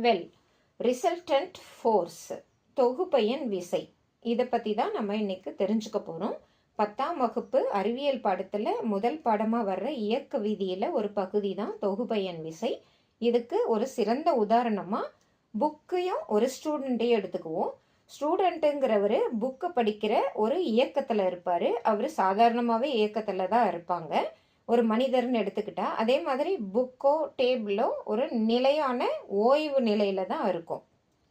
Well, resultant force, தொகுபயன் விசை, இதை பற்றி தான் நம்ம இன்னைக்கு தெரிஞ்சுக்க போகிறோம். 10ஆம் வகுப்பு அறிவியல் பாடத்தில் முதல் பாடமாக வர்ற இயக்க விதியில் ஒரு பகுதி தான் தொகுபயன் விசை. இதுக்கு ஒரு சிறந்த உதாரணமாக புக்கையும் ஒரு ஸ்டூடெண்ட்டையும் எடுத்துக்குவோம். ஸ்டூடெண்ட்டுங்கிறவர் புக்கை படிக்கிற ஒரு இயக்கத்தில் இருப்பார். அவர் சாதாரணமாகவே இயக்கத்தில் தான் இருப்பாங்க. ஒரு மனிதர்னு எடுத்துக்கிட்டா, அதே மாதிரி புக்கோ டேபிளோ ஒரு நிலையான ஓய்வு நிலையில தான் இருக்கும்.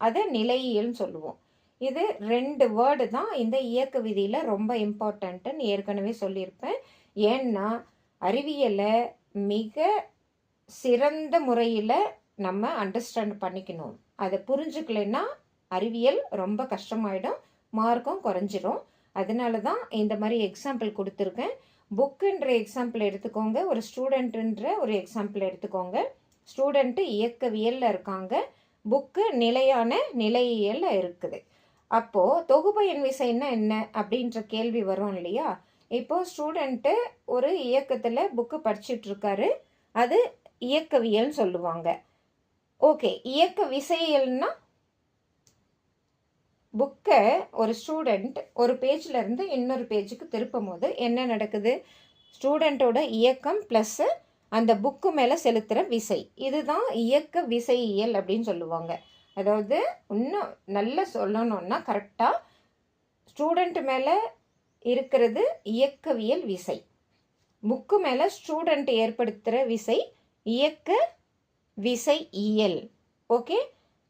அதை நிலையியல்னு சொல்லுவோம். இது 2 வேர்டு தான் இந்த இயக்க விதியில ரொம்ப இம்பார்ட்டன்ட்டுன்னு ஏற்கனவே சொல்லியிருப்பேன். ஏன்னா அறிவியலை மிக சிறந்த முறையில் நம்ம அண்டர்ஸ்டாண்ட் பண்ணிக்கணும். அதை புரிஞ்சுக்கலைன்னா அறிவியல் ரொம்ப கஷ்டமாயிடும், மார்க்கும் குறைஞ்சிரும். அதனால தான் இந்த மாதிரி எக்ஸாம்பிள் கொடுத்துருக்கேன். புக்குன்ற எக்ஸாம்பிள் எடுத்துக்கோங்க, ஒரு ஸ்டூடெண்ட்டுன்ற ஒரு எக்ஸாம்பிள் எடுத்துக்கோங்க. ஸ்டூடெண்ட்டு இயக்கவியலில் இருக்காங்க, புக்கு நிலையான நிலையியலில் இருக்குது. அப்போது தொகுபயன் விசைன்னா என்ன அப்படின்ற கேள்வி வரும் இல்லையா? இப்போது ஸ்டூடெண்ட்டு ஒரு இயக்கத்தில் புக்கு படிச்சுட்டு இருக்காரு, அது இயக்கவியல்னு சொல்லுவாங்க. ஓகே, இயக்க விசையல்னா புக்கை ஒரு ஸ்டூடெண்ட் ஒரு பேஜில் இருந்து இன்னொரு பேஜுக்கு திருப்பும் போது என்ன நடக்குது? ஸ்டூடெண்ட்டோட இயக்கம் ப்ளஸ்ஸு அந்த புக்கு மேலே செலுத்துகிற விசை, இதுதான் இயக்க விசையியல் அப்படின்னு சொல்லுவாங்க. அதாவது இன்னும் நல்லா சொல்லணும்னா கரெக்டாக ஸ்டூடெண்ட் மேலே இருக்கிறது இயக்கவியல் விசை, புக்கு மேலே ஸ்டூடெண்ட் ஏற்படுத்துகிற விசை இயக்க விசையியல். ஓகே,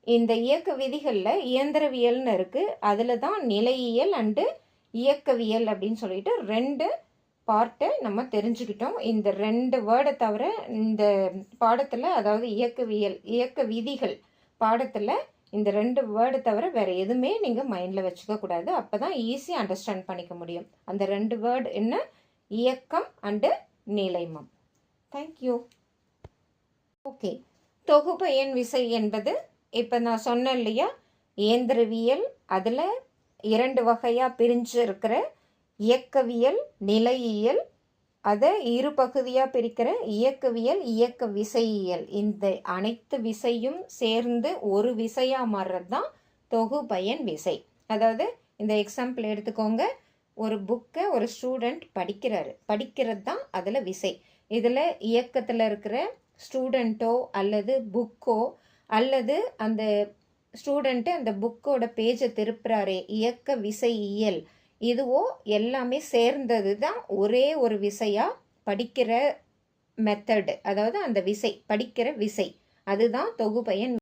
இந்த இயக்க விதிகளில் இயந்திரவியல்னு இருக்குது, அதில் தான் நிலையியல் அண்டு இயக்கவியல் அப்படின்னு சொல்லிட்டு 2 பார்ட்டை நம்ம தெரிஞ்சுக்கிட்டோம். இந்த 2 வேர்டை தவிர இந்த பாடத்தில், அதாவது இயக்கவியல் இயக்க விதிகள் பாடத்தில் இந்த 2 வேர்டை தவிர வேறு எதுவுமே நீங்கள் மைண்டில் வச்சுக்க கூடாது. அப்போ தான் ஈஸியாக அண்டர்ஸ்டாண்ட் பண்ணிக்க முடியும். அந்த 2 வேர்டு என்ன? இயக்கம் அண்டு நிலைமம். தேங்க்யூ. ஓகே, தொகுபயன் விசை என்பது இப்போ நான் சொன்னேன் இல்லையா, இயந்திரவியல் அதில் 2 வகையாக பிரிஞ்சு இருக்கிற இயக்கவியல் நிலையியல், அதை 2 பகுதியாக பிரிக்கிற இயக்கவியல் இயக்க விசையியல். இந்த அனைத்து விசையும் சேர்ந்து ஒரு விசையாக மாறுறது தான் தொகுபயன் விசை. அதாவது இந்த எக்ஸாம்பிள் எடுத்துக்கோங்க, ஒரு புக்கை ஒரு ஸ்டூடெண்ட் படிக்கிறது தான் அதில் விசை. இதில் இயக்கத்தில் இருக்கிற ஸ்டூடெண்ட்டோ அல்லது புக்கோ அல்லது அந்த ஸ்டூடெண்ட்டு அந்த புக்கோட பேஜை திருப்புறாரே இயக்க விசையியல், இதுவோ எல்லாமே சேர்ந்தது தான் ஒரே ஒரு விசையாக படிக்கிற மெத்தடு. அதாவது அந்த விசை, படிக்கிற விசை, அதுதான் தொகுபயன்